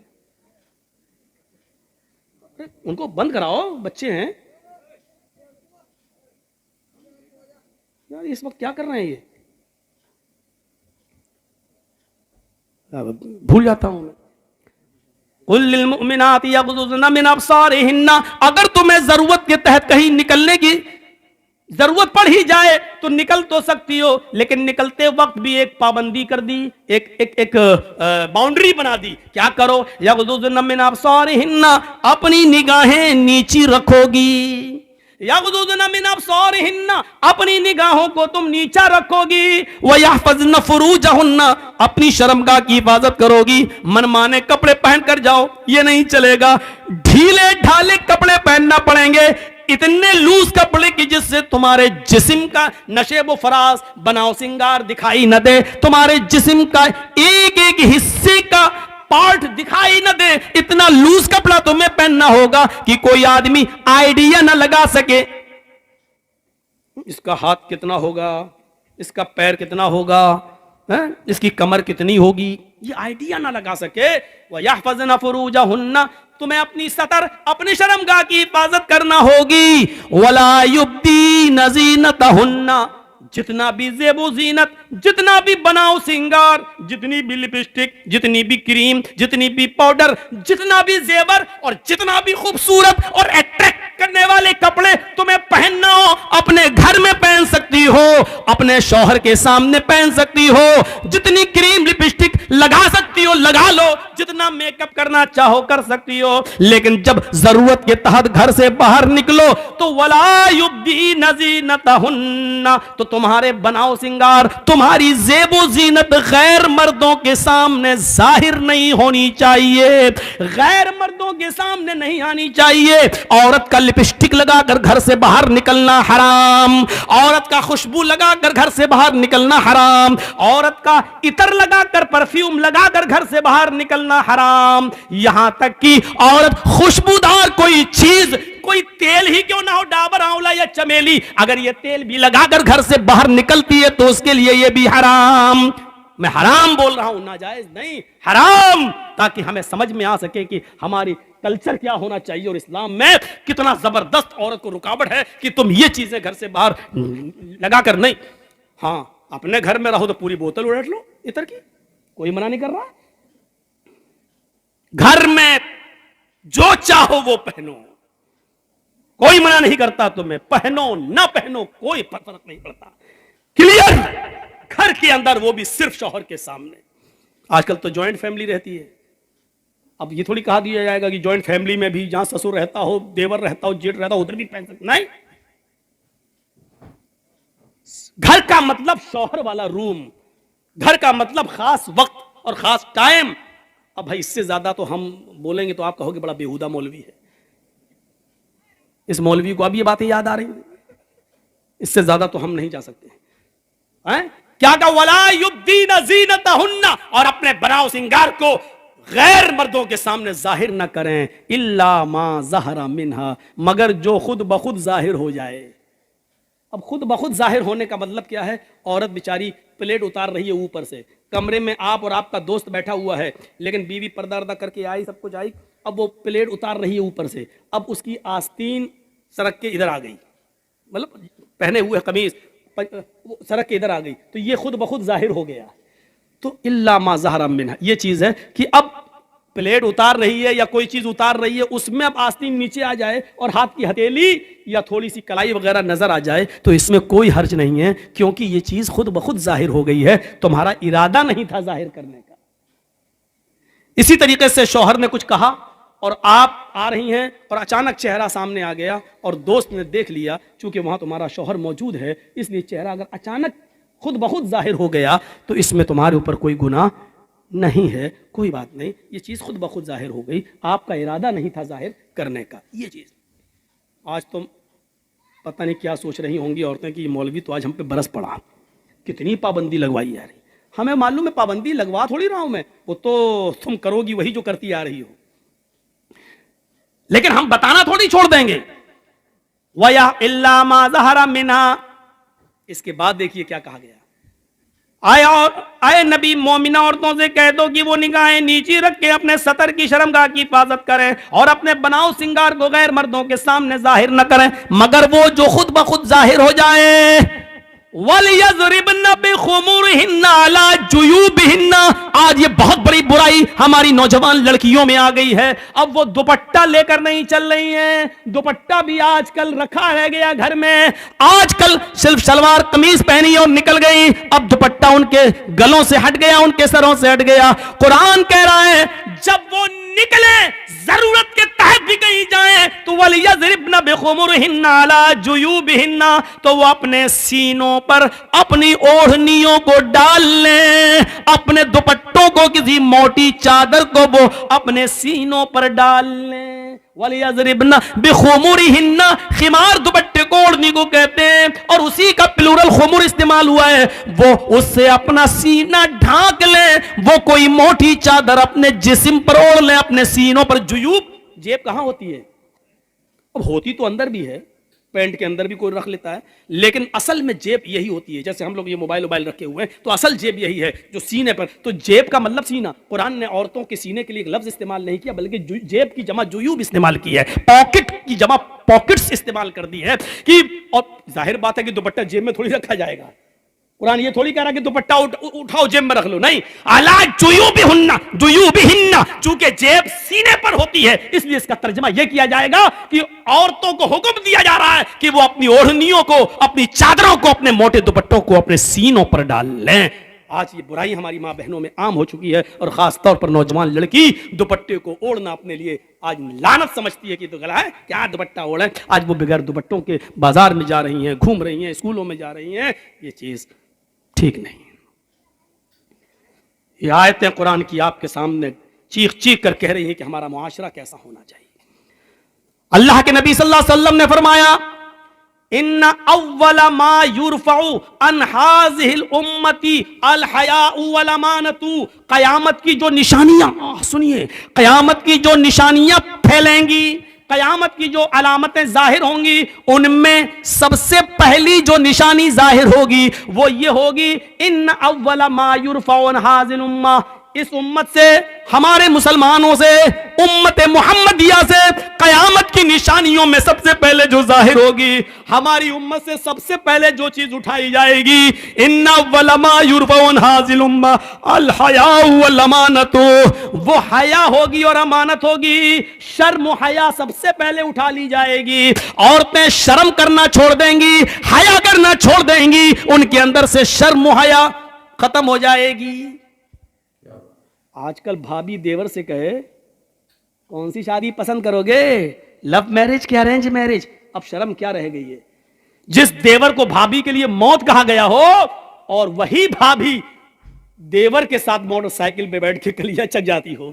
ان کو بند کراؤ, بچے ہیں یار, اس وقت کیا کر رہے ہیں یہ, بھول جاتا ہوں میں. قل للمؤمنات یغضضن من ابصارہن, اگر تمہیں ضرورت کے تحت کہیں نکلنے کی ضرورت پڑ ہی جائے تو نکل تو سکتی ہو, لیکن نکلتے وقت بھی ایک پابندی کر دی, ایک باؤنڈری بنا دی. کیا کرو, یغضضن من ابصارہن, اپنی نگاہیں نیچی رکھو گی. یغضضن من ابصارہن, اپنی نگاہوں کو تم نیچا رکھو گی. ویحفظن فروجہن, اپنی شرمگاہ کی حفاظت کرو گی. من مانے کپڑے پہن کر جاؤ یہ نہیں چلے گا, ڈھیلے ڈھالے کپڑے پہننا پڑیں گے, اتنے لوز کپڑے کی جس سے تمہارے جسم کا نشیب و فراز بناؤ سنگار دکھائی نہ دے, تمہارے جسم کا ایک ایک حصے کا پارٹ دکھائی نہ دے. اتنا لوز کپڑا تمہیں پہننا ہوگا کہ کوئی آدمی آئیڈیا نہ لگا سکے اس کا ہاتھ کتنا ہوگا, اس کا پیر کتنا ہوگا, اس کی کمر کتنی ہوگی, یہ آئیڈیا نہ لگا سکے. وَيَحْفَظْنَ فُرُوجَهُنَّ, تمہیں اپنی سطر اپنی شرمگاہ کی حفاظت کرنا ہوگی. وَلَا يُبْدِينَ زِينَتَهُنَّ, جتنا بھی زیب و زینت, جتنا بھی بناؤ سنگار, جتنی بھی لپسٹک, جتنی بھی کریم, جتنی بھی پاؤڈر, جتنا بھی زیور اور جتنا بھی خوبصورت اور اٹریکٹ کرنے والے کپڑے تمہیں پہننا ہو, اپنے گھر میں پہن سکتی ہو, اپنے شوہر کے سامنے پہن سکتی ہو, جتنی کریم لپسٹک لگا سکتی ہو لگا لو, جتنا میک اپ کرنا چاہو کر سکتی ہو. لیکن جب ضرورت کے تحت گھر سے باہر نکلو تو وَلَا يُبْدِينَ زِينَتَهُنَّ, تو تمہارے بناؤ سنگار, تمہاری زیب و زینت غیر مردوں کے سامنے ظاہر نہیں ہونی چاہیے, غیر مردوں کے سامنے نہیں آنی چاہیے. عورت کا لپسٹک لگا کر گھر سے باہر نکلنا حرام, عورت کا خوشبو لگا کر گھر سے باہر نکلنا حرام, عورت کا عطر لگا کر پرفیوم لگا کر گھر سے باہر نکلنا حرام. یہاں تک کہ عورت خوشبودار کوئی چیز, کوئی تیل ہی کیوں نہ ہو, ڈابر آملہ یا چمیلی, اگر یہ تیل بھی لگا کر گھر سے باہر نکلتی ہے تو اس کے لیے یہ بھی حرام. میں حرام بول رہا ہوں, ناجائز نہیں, حرام, تاکہ ہمیں سمجھ میں آ سکے کہ ہماری کلچر کیا ہونا چاہیے اور اسلام میں کتنا زبردست عورت کو رکاوٹ ہے کہ تم یہ چیزیں گھر سے باہر لگا کر نہیں. ہاں اپنے گھر میں رہو تو پوری بوتل اڑٹ لو عطر کی, کوئی منع نہیں کر رہا. گھر میں جو چاہو وہ پہنو, کوئی منع نہیں کرتا تمہیں, پہنو نہ پہنو کوئی فرق نہیں پڑتا. کلیئر, گھر کے اندر وہ بھی صرف شوہر کے سامنے. آج کل تو جوائنٹ فیملی رہتی ہے, اب یہ تھوڑی کہا دیا جائے گا کہ جوائنٹ فیملی میں بھی جہاں سسر رہتا ہو, دیور رہتا ہو, جیٹ رہتا ہو, ادھر بھی پہن سکتے نہیں. گھر کا مطلب شوہر والا روم, گھر کا مطلب خاص وقت اور خاص ٹائم, اب بھائی اس سے زیادہ تو ہم بولیں گے تو آپ کہو گے بڑا بیہودہ مولوی ہے. اس مولوی کو اب یہ باتیں یاد آ رہی ہیں. اس سے زیادہ تو ہم نہیں جا سکتے. کیا کہا؟ وَلَا يُبْدِينَ زِينَتَهُنَّ، اور اپنے بناؤ سنگار کو غیر مردوں کے سامنے ظاہر نہ کریں. إِلَّا مَا ظَهَرَ مِنْهَا، مگر جو خود بخود ظاہر ہو جائے. اب خود بخود ظاہر ہونے کا مطلب کیا ہے؟ عورت بیچاری پلیٹ اتار رہی ہے اوپر سے، کمرے میں آپ اور آپ کا دوست بیٹھا ہوا ہے، لیکن بیوی پردہ اردہ کر کے آئی، سب کچھ آئی، اب وہ پلیٹ اتار رہی ہے اوپر سے، اب اس کی آستین سڑک کے ادھر آ گئی، مطلب پہنے ہوئے قمیض سڑک کے ادھر آ گئی، تو یہ خود بخود ظاہر ہو گیا. تو الا ما ظہر منہا، یہ چیز ہے کہ اب پلیٹ اتار رہی ہے یا کوئی چیز اتار رہی ہے، اس میں اب آستین نیچے آ جائے اور ہاتھ کی ہتھیلی یا تھوڑی سی کلائی وغیرہ نظر آ جائے تو اس میں کوئی حرج نہیں ہے، کیونکہ یہ چیز خود بخود ظاہر ہو گئی ہے، تمہارا ارادہ نہیں تھا ظاہر کرنے کا. اسی طریقے سے شوہر نے کچھ کہا اور آپ آ رہی ہیں اور اچانک چہرہ سامنے آ گیا اور دوست نے دیکھ لیا، چونکہ وہاں تمہارا شوہر موجود ہے، اس لیے چہرہ اگر اچانک خود بخود ظاہر ہو گیا تو اس میں تمہارے اوپر کوئی گناہ نہیں ہے، کوئی بات نہیں، یہ چیز خود بخود ظاہر ہو گئی، آپ کا ارادہ نہیں تھا ظاہر کرنے کا. یہ چیز آج تم پتہ نہیں کیا سوچ رہی ہوں گی عورتیں کہ یہ مولوی تو آج ہم پہ برس پڑا، کتنی پابندی لگوائی جا رہی. ہمیں معلوم ہے پابندی لگوا تھوڑی رہا ہوں میں، وہ تو تم کرو گی وہی جو کرتی آ رہی ہو، لیکن ہم بتانا تھوڑی چھوڑ دیں گے. وَيَا إِلَّا مَا ظَهَرَ مِنْهَا، اس کے بعد دیکھیے کیا کہا گیا. آئے نبی مومنہ عورتوں سے کہہ دو کہ وہ نگاہیں نیچی رکھ کے اپنے سطر کی شرمگاہ کی حفاظت کریں اور اپنے بناؤ سنگار کو غیر مردوں کے سامنے ظاہر نہ کریں مگر وہ جو خود بخود ظاہر ہو جائے. وَلْيَضْرِبْنَ بِخُمُرِهِنَّ عَلَى جُيُوبِهِنَّ، آج یہ بہت بڑی برائی ہماری نوجوان لڑکیوں میں آ گئی ہے. اب وہ دوپٹہ لے کر نہیں چل رہی ہیں، دوپٹہ بھی آج کل رکھا رہ گیا گھر میں، آج کل صرف شلوار قمیض پہنی اور نکل گئی، اب دوپٹہ ان کے گلوں سے ہٹ گیا، ان کے سروں سے ہٹ گیا. قرآن کہہ رہا ہے جب وہ نکلے ضرورت کے تحت بھی کہیں جائیں تو وَلْيَضْرِبْنَ بِخُمُرِهِنَّ عَلَى جُيُوبِهِنَّ، تو وہ اپنے سینوں پر اپنی اوڑھنیوں کو ڈال لیں، اپنے دوپٹوں کو، کسی موٹی چادر کو وہ اپنے سینوں پر ڈال لیں. وَلْيَضْرِبْنَ بِخُمُرِهِنَّ، خمار دوپٹے کو اوڑھنی کو کہتے ہیں اور اسی کا پلورل خمر استعمال ہوا ہے. وہ اس سے اپنا سینہ ڈھانک لیں، وہ کوئی موٹی چادر اپنے جسم پر اوڑھ لیں، اپنے سینوں پر. جیوب، جیب کہاں ہوتی ہے؟ اب ہوتی تو اندر بھی ہے، پینٹ کے اندر بھی کوئی رکھ لیتا ہے، لیکن اصل میں جیب یہی ہوتی ہے. جیسے ہم لوگ یہ موبائل رکھے ہوئے ہیں تو اصل جیب یہی ہے جو سینے پر. تو جیب کا مطلب سینہ. قرآن نے عورتوں کے سینے کے لیے ایک لفظ استعمال نہیں کیا بلکہ جیب کی جمع جیوب استعمال کی ہے، پاکٹ کی جمع پاکٹس استعمال کر دی ہے. کہ اور ظاہر بات ہے کہ دوپٹہ جیب میں تھوڑی رکھا جائے گا، قرآن یہ تھوڑی کہہ رہا کہ دوپٹہ اٹھاؤ جیب میں رکھ لو، نہیں. عَلَى جُيُوبِهِنَّ، چونکہ جیب سینے پر ہوتی ہے اس لیے اس کا ترجمہ یہ کیا جائے گا کہ عورتوں کو حکم دیا جا رہا ہے کہ وہ اپنی اوڑھنیوں کو، اپنی چادروں کو، اپنے موٹے دوپٹوں کو اپنے سینوں پر ڈال لیں. آج یہ برائی ہماری ماں بہنوں میں عام ہو چکی ہے اور خاص طور پر نوجوان لڑکی دوپٹے کو اوڑھنا اپنے لیے آج لعنت سمجھتی ہے کہ تو گلا ہے کیا دوپٹہ اوڑھے. آج وہ بغیر دوپٹوں کے بازار میں جا رہی ہیں، گھوم رہی ہیں، اسکولوں میں جا رہی ہیں. یہ چیز ٹھیک نہیں. یہ آیتیں قرآن کی آپ کے سامنے چیخ چیخ کر کہہ رہی ہیں کہ ہمارا معاشرہ کیسا ہونا چاہیے. اللہ کے نبی صلی اللہ علیہ وسلم نے فرمایا ان اول ما یرفع عن هذه الامه الحیاء والامانۃ، قیامت کی جو نشانیاں، سنیے، قیامت کی جو نشانیاں پھیلیں گی، قیامت کی جو علامتیں ظاہر ہوں گی، ان میں سب سے پہلی جو نشانی ظاہر ہوگی وہ یہ ہوگی ان اول ما یرفع عن هذه الامه، اس امت سے، ہمارے مسلمانوں سے، امت محمدیہ سے قیامت کی نشانیوں میں سب سے پہلے جو ظاہر ہوگی، ہماری امت سے سب سے پہلے جو چیز اٹھائی جائے گی، ان اول ما یرفع عن هذه الامه الحیاء والامانۃ، وہ حیا ہوگی اور امانت ہوگی. شرم و حیا سب سے پہلے اٹھا لی جائے گی. عورتیں شرم کرنا چھوڑ دیں گی، حیا کرنا چھوڑ دیں گی، ان کے اندر سے شرم و حیا ختم ہو جائے گی. آج کل بھابھی دیور سے کہے کون سی شادی پسند کرو گے، لو میرج کے ارینج میرج، اب شرم کیا رہ گئی ہے. جس دیور کو بھابھی کے لیے موت کہا گیا ہو اور وہی بھابھی دیور کے ساتھ موٹر سائیکل پہ بیٹھ کے کلیجہ چک جاتی ہو.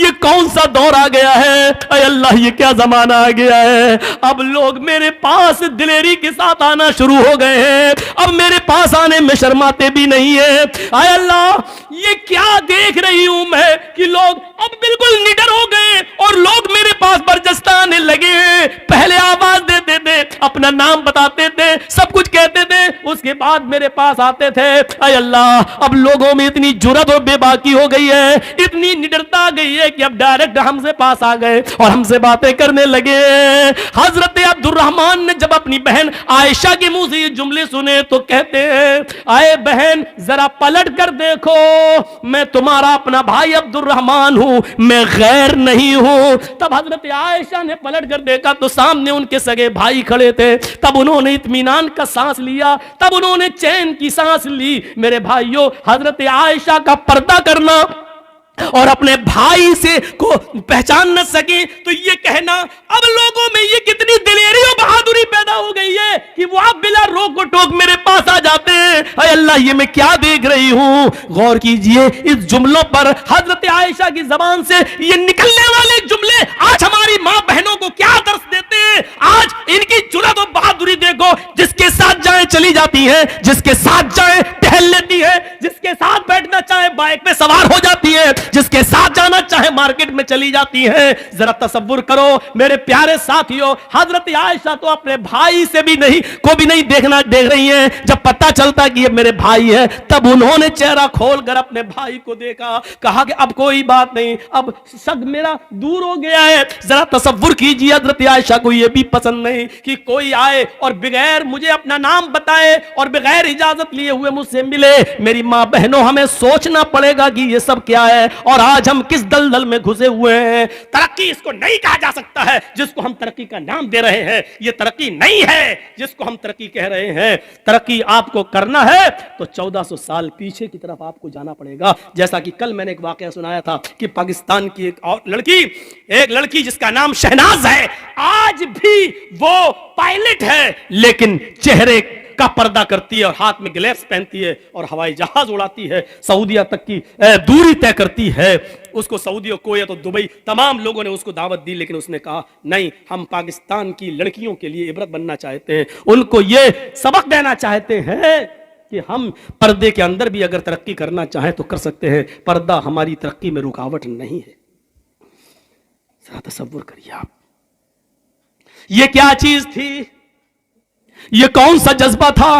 یہ کون سا دور آ گیا ہے، اے اللہ یہ کیا زمانہ آ گیا ہے، اب لوگ میرے پاس دلیری کے ساتھ آنا شروع ہو گئے ہیں، اب میرے پاس آنے میں شرماتے بھی نہیں ہیں۔ اے اللہ یہ کیا دیکھ رہی ہوں میں کہ لوگ اب بالکل نڈر ہو گئے اور لوگ میرے پاس برجستہ آنے لگے ہیں۔ پہلے آواز دیتے تھے، اپنا نام بتاتے تھے، سب کچھ کہتے تھے، اس کے بعد میرے پاس آتے تھے۔ اے اللہ اب لوگوں میں اتنی جرأت اور بے باکی ہو گئی ہے، اتنی نڈرتا آ گئی ہے کہ اب ڈائریکٹ ہم سے پاس آ گئے اور ہم سے باتیں کرنے لگے۔ حضرت عبد الرحمن نے جب اپنی بہن عائشہ کے منہ سے یہ جملے سنے تو کہتے ہیں اے بہن ذرا پلٹ کر دیکھو، میں تمہارا اپنا بھائی عبد الرحمن ہوں، میں غیر نہیں ہوں۔ تب حضرت عائشہ نے پلٹ کر دیکھا تو سامنے ان کے سگے بھائی کھڑے تھے، تب انہوں نے اطمینان کا سانس لیا، تب انہوں نے چین کی سانس لی۔ میرے بھائیوں حضرت عائشہ کا پردہ کرنا اور اپنے بھائی سے کو پہچان نہ سکے تو یہ کہنا اب لوگوں میں یہ کتنی دلیری اور بہادری پیدا ہو گئی ہے کہ وہ اب بلا روک و ٹوک میرے پاس آ جاتے ہیں۔ اے اللہ یہ میں کیا دیکھ رہی ہوں، غور کیجئے اس جملوں پر، حضرت عائشہ کی زبان سے یہ نکلنے والے جملے آج ہماری ماں بہنوں کو کیا درس دیتے ہیں۔ آج ان کی جرأت و بہادری دیکھو، جس کے ساتھ جائیں چلی جاتی ہیں، جس کے ساتھ جائیں ٹہل لیتی ہے، جس کے ساتھ بیٹھنا چاہے بائک پہ سوار ہو جاتی ہے، جس کے ساتھ جانا چاہے مارکیٹ میں چلی جاتی ہے۔ ذرا تصور کرو میرے پیارے ساتھیوں، حضرت عائشہ تو اپنے بھائی سے بھی نہیں دیکھ رہی ہیں۔ جب پتہ چلتا کہ یہ میرے بھائی ہے تب انہوں نے چہرہ کھول کر اپنے بھائی کو دیکھا، کہا کہ اب کوئی بات نہیں، اب شک میرا دور ہو گیا ہے۔ ذرا تصور کیجیے حضرت عائشہ کو یہ بھی پسند نہیں کہ کوئی آئے اور بغیر مجھے اپنا نام بتائے اور بغیر اجازت لیے ہوئے مجھ سے ملے۔ میری ماں بہنوں ہمیں سوچنا پڑے گا کہ یہ سب کیا ہے اور آج ہم کس دلدل میں گھسے ہوئے ہیں۔ ترقی اس کو نہیں کہا جا سکتا ہے جس کو ہم ترقی کا نام دے رہے ہیں، یہ ترقی نہیں ہے جس کو ہم ترقی کہہ رہے ہیں۔ ترقی آپ کو کرنا ہے تو 1400 سال پیچھے کی طرف آپ کو جانا پڑے گا۔ جیسا کہ کل میں نے ایک واقعہ سنایا تھا کہ پاکستان کی ایک لڑکی جس کا نام شہناز ہے، آج بھی وہ پائلٹ ہے لیکن چہرے کا پردہ کرتی ہے اور ہاتھ میں گلیوز پہنتی ہے اور ہوائی جہاز اڑاتی ہے، سعودیہ تک کی دوری طے کرتی ہے۔ اس کو سعودی اور کویت اور دبئی تمام لوگوں نے اس کو دعوت دی، لیکن اس نے کہا نہیں، ہم پاکستان کی لڑکیوں کے لیے عبرت بننا چاہتے ہیں، ان کو یہ سبق دینا چاہتے ہیں کہ ہم پردے کے اندر بھی اگر ترقی کرنا چاہیں تو کر سکتے ہیں، پردہ ہماری ترقی میں رکاوٹ نہیں ہے۔ ذرا تصور کریے آپ، یہ کیا چیز تھی، یہ کون سا جذبہ تھا؟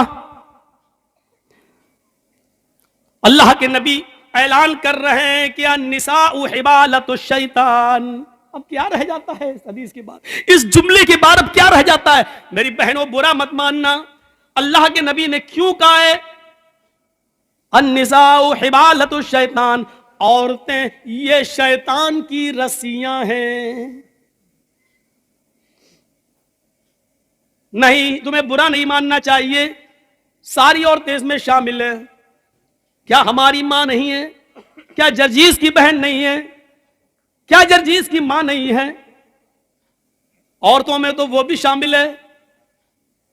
اللہ کے نبی اعلان کر رہے ہیں کہ النساء حبالۃ الشیطان۔ اب کیا رہ جاتا ہے اس حدیث کے بعد، اس جملے کے بعد اب کیا رہ جاتا ہے؟ میری بہنوں برا مت ماننا، اللہ کے نبی نے کیوں کہا ہے النساء حبالۃ الشیطان؟ عورتیں یہ شیطان کی رسیاں ہیں۔ نہیں، تمہیں برا نہیں ماننا چاہیے، ساری عورتیں اس میں شامل ہیں۔ کیا ہماری ماں نہیں ہے؟ کیا جرجیز کی بہن نہیں ہے؟ کیا جرجیز کی ماں نہیں ہے؟ عورتوں میں تو وہ بھی شامل ہے،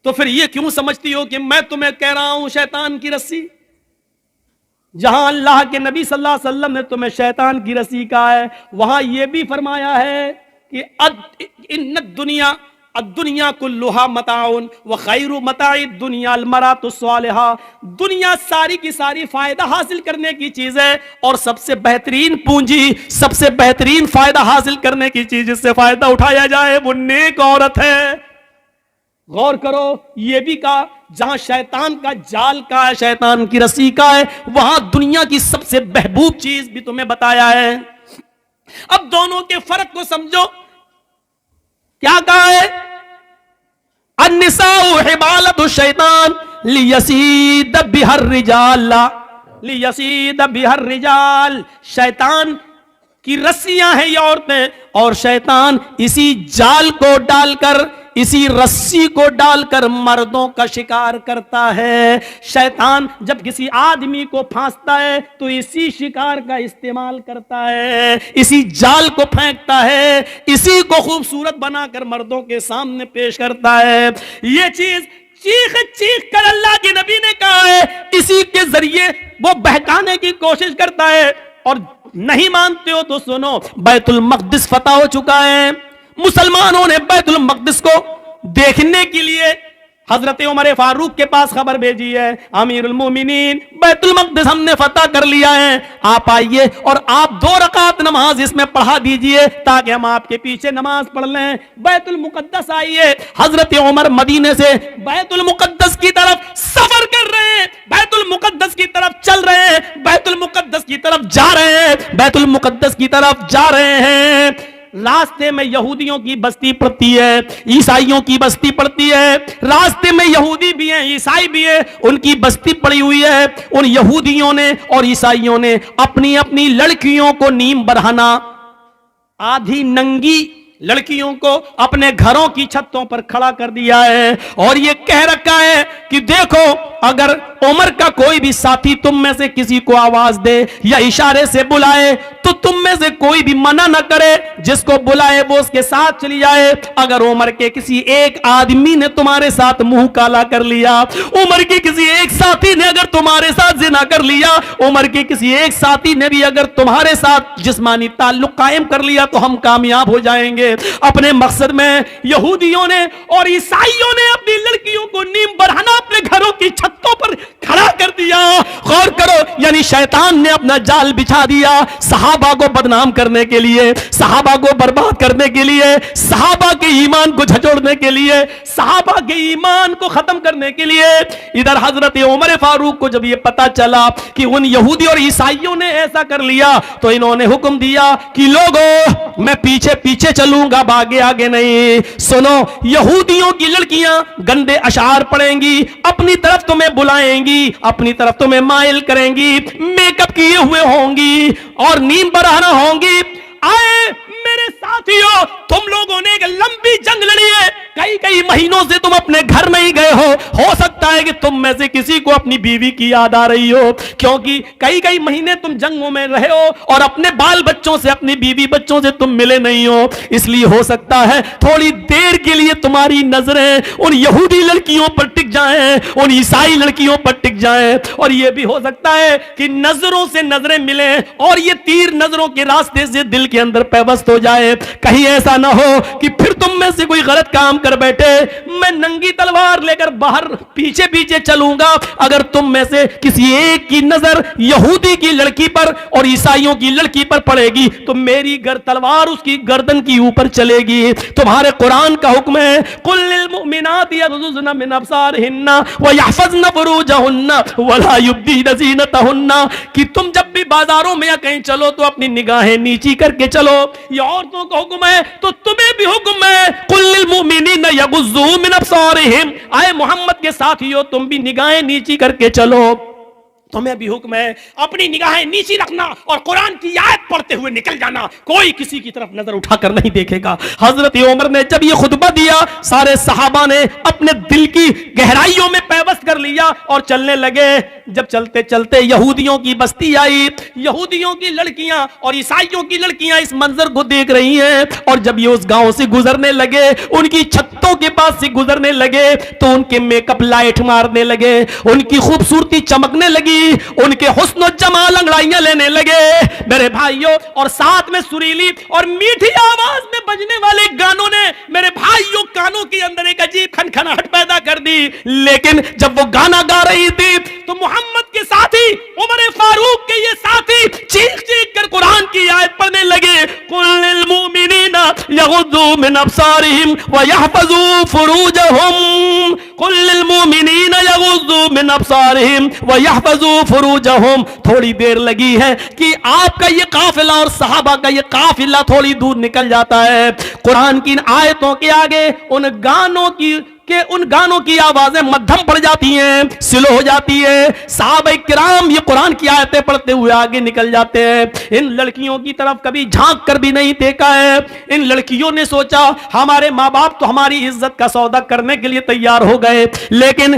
تو پھر یہ کیوں سمجھتی ہو کہ میں تمہیں کہہ رہا ہوں شیطان کی رسی؟ جہاں اللہ کے نبی صلی اللہ علیہ وسلم نے تمہیں شیطان کی رسی کہا ہے، وہاں یہ بھی فرمایا ہے کہ ان الدنیا کلھا متاع وخیر متاع الدنیا المرأۃ الصالحہ، دنیا ساری کی ساری فائدہ حاصل کرنے کی چیز ہے اور سب سے بہترین پونجی، سب سے بہترین فائدہ حاصل کرنے کی چیز جس سے فائدہ اٹھایا جائے وہ نیک عورت ہے۔ غور کرو، یہ بھی کہا جہاں شیطان کا جال کا ہے، شیطان کی رسی کا ہے، وہاں دنیا کی سب سے محبوب چیز بھی تمہیں بتایا ہے۔ اب دونوں کے فرق کو سمجھو، کیا کہا ہے؟ النساء حبالۃ الشیطان لیصید بها الرجال، لیصید بها الرجال، شیطان کی رسیاں ہیں یہ عورتیں، اور شیطان اسی جال کو ڈال کر، اسی رسی کو ڈال کر مردوں کا شکار کرتا ہے۔ شیطان جب کسی آدمی کو پھانستا ہے تو اسی شکار کا استعمال کرتا ہے، اسی جال کو پھینکتا ہے، اسی کو خوبصورت بنا کر مردوں کے سامنے پیش کرتا ہے۔ یہ چیز چیخ کر اللہ کے نبی نے کہا ہے، اسی کے ذریعے وہ بہکانے کی کوشش کرتا ہے اور نہیں مانتے ہو تو سنو، بیت المقدس فتح ہو چکا ہے. مسلمانوں نے بیت المقدس کو دیکھنے کے لیے حضرت عمر فاروق کے پاس خبر بھیجی ہے، امیر المومنین بیت المقدس ہم نے فتح کر لیا ہے، آپ آئیے اور آپ 2 رکعت نماز اس میں پڑھا دیجئے تاکہ ہم آپ کے پیچھے نماز پڑھ لیں. بیت المقدس آئیے. حضرت عمر مدینے سے بیت المقدس کی طرف سفر کر رہے ہیں، بیت المقدس کی طرف چل رہے ہیں، بیت المقدس کی طرف جا رہے ہیں، بیت المقدس کی طرف جا رہے ہیں. راستے میں یہودیوں کی بستی پڑتی ہے، عیسائیوں کی بستی پڑتی ہے. راستے میں یہودی بھی ہیں، عیسائی بھی ہیں، ان کی بستی پڑی ہوئی ہے. ان یہودیوں نے اور عیسائیوں نے اپنی اپنی لڑکیوں کو نیم برہنہ، آدھی ننگی لڑکیوں کو اپنے گھروں کی چھتوں پر کھڑا کر دیا ہے اور یہ کہہ رکھا ہے کہ دیکھو اگر عمر کا کوئی بھی ساتھی تم میں سے کسی کو آواز دے یا اشارے سے بلائے تو تم میں سے کوئی بھی منع نہ کرے، جس کو بلائے وہ اس کے ساتھ چلی جائے. اگر عمر کے کسی ایک آدمی نے تمہارے ساتھ منہ کالا کر لیا، عمر کے کسی ایک ساتھی نے اگر تمہارے ساتھ زنا کر لیا، عمر کے کسی ایک ساتھی نے بھی اگر تمہارے ساتھ جسمانی تعلق قائم کر لیا تو ہم کامیاب ہو جائیں گے. اپنے مقصد میں یہودیوں نے اور عیسائیوں نے اپنی لڑکیوں کو نیم برہنہ اپنے گھروں کی چھتوں پر کھڑا کر دیا. غور کرو، یعنی شیطان نے اپنا جال بچھا دیا صحابہ کو بدنام کرنے کے لیے، صحابہ کو برباد کرنے کے لیے، صحابہ کے ایمان کو جھنجھوڑنے کے لیے، صحابہ کے ایمان کو ختم کرنے کے لیے. ادھر حضرت عمر فاروق کو جب یہ پتا چلا کہ ان یہودی اور عیسائیوں نے ایسا کر لیا تو انہوں نے حکم دیا کہ لوگوں میں پیچھے پیچھے چلوں گا، آگے آگے نہیں. سنو، یہودیوں کی لڑکیاں گندے اشعار پڑھیں گی، اپنی طرف تمہیں بلائیں گی، اپنی طرف تمہیں مائل کریں گی، میک اپ کیے ہوئے ہوں گی اور نیم برہنہ ہوں گی. آئے میرے ساتھیوں، تم لوگوں نے ایک لمبی جنگ لڑی ہے، کئی مہینوں سے تم اپنے گھر میں ہی گئے ہو سکتا ہے کہ تم میں سے کسی کو اپنی بیوی کی یاد آ رہی ہو، کیونکہ کئی مہینے تم جنگوں میں رہے ہو اور اپنے بال بچوں سے، اپنی بیوی بچوں سے تم ملے نہیں ہو. اس لیے ہو سکتا ہے تھوڑی دیر کے لیے تمہاری نظریں ان یہودی لڑکیوں پر ٹک جائیں، ان عیسائی لڑکیوں پر ٹک جائیں، اور یہ بھی ہو سکتا ہے کہ نظروں سے نظریں ملیں اور یہ تیر نظروں کے راستے سے دل کے اندر پیوست ہو جائے. کہیں ایسا نہ ہو کہ پھر تم میں سے کوئی غلط کام کر بیٹھے. میں ننگی تلوار لے کر باہر پیچھے پیچھے چلوں گا، اگر تم میں سے کسی ایک کی نظر یہودی کی لڑکی پر اور عیسائیوں کی لڑکی پر پڑے گی تو میری تلوار اس کی گردن کی اوپر چلے گی. تمہارے قرآن کا حکم ہے قل للمؤمنات یغضضن من ابصارهن ويحفظن فروجهن ولا يبدين زينتهن، کہ تم جب بھی بازاروں میں یا کہیں چلو تو اپنی نگاہیں نیچی کر کے چلو. یہ عورتوں کا حکم ہے تو تمہیں بھی حکم ہے قل للمؤمنین یغضوا من ابصارهم. آئے محمد کے ساتھیو تم بھی نگاہیں نیچی کر کے چلو. تمہیں بھی حکم ہے اپنی نگاہیں نیچی رکھنا اور قرآن کی آیت پڑھتے ہوئے نکل جانا، کوئی کسی کی طرف نظر اٹھا کر نہیں دیکھے گا. حضرت عمر نے جب یہ خطبہ دیا سارے صحابہ نے اپنے دل کی گہرائیوں میں پیوست کر لیا اور چلنے لگے. جب چلتے چلتے یہودیوں کی بستی آئی، یہودیوں کی لڑکیاں اور عیسائیوں کی لڑکیاں اس منظر کو دیکھ رہی ہیں، اور جب یہ اس گاؤں سے گزرنے لگے، ان کی چھتوں کے پاس سے گزرنے لگے تو ان کے میک اپ لائٹ مارنے لگے، ان کی خوبصورتی چمکنے لگی، ان کے حسن و جمال انگڑائیاں لینے لگے میرے بھائیوں. اور ساتھ میں سریلی اور میٹھی آواز میں بجنے والے گانوں نے میرے بھائیوں کانوں کے اندر ایک عجیب کھنکھناہٹ پیدا کر دی. لیکن جب وہ گانا گا رہی تھی تو محمد کے ساتھی عمر فاروق کے یہ ساتھی چیخ چیخ کر قرآن کی آیت پڑھنے لگے قل للمؤمنین یغضوا من ابصارهم ويحفظوا فروجهم، قل للمؤمنین یغضوا من ابصارهم ويحفظوا فروجهم. تھوڑی دیر لگی ہے کہ آپ کا یہ قافلہ اور صحابہ کا یہ قافلہ تھوڑی دور نکل جاتا ہے. قرآن کی ان آیتوں کے آگے ان گانوں کی آوازیں مدھم پڑ جاتی ہیں، سلو ہو جاتی ہے. صحابہ کرام یہ قرآن کی آیتیں پڑھتے ہوئے آگے نکل جاتے ہیں. ان لڑکیوں کی طرف کبھی جھانک کر بھی نہیں دیکھا ہے. ان لڑکیوں نے سوچا ہمارے ماں باپ تو ہماری عزت کا سودا کرنے کے لیے تیار ہو گئے، لیکن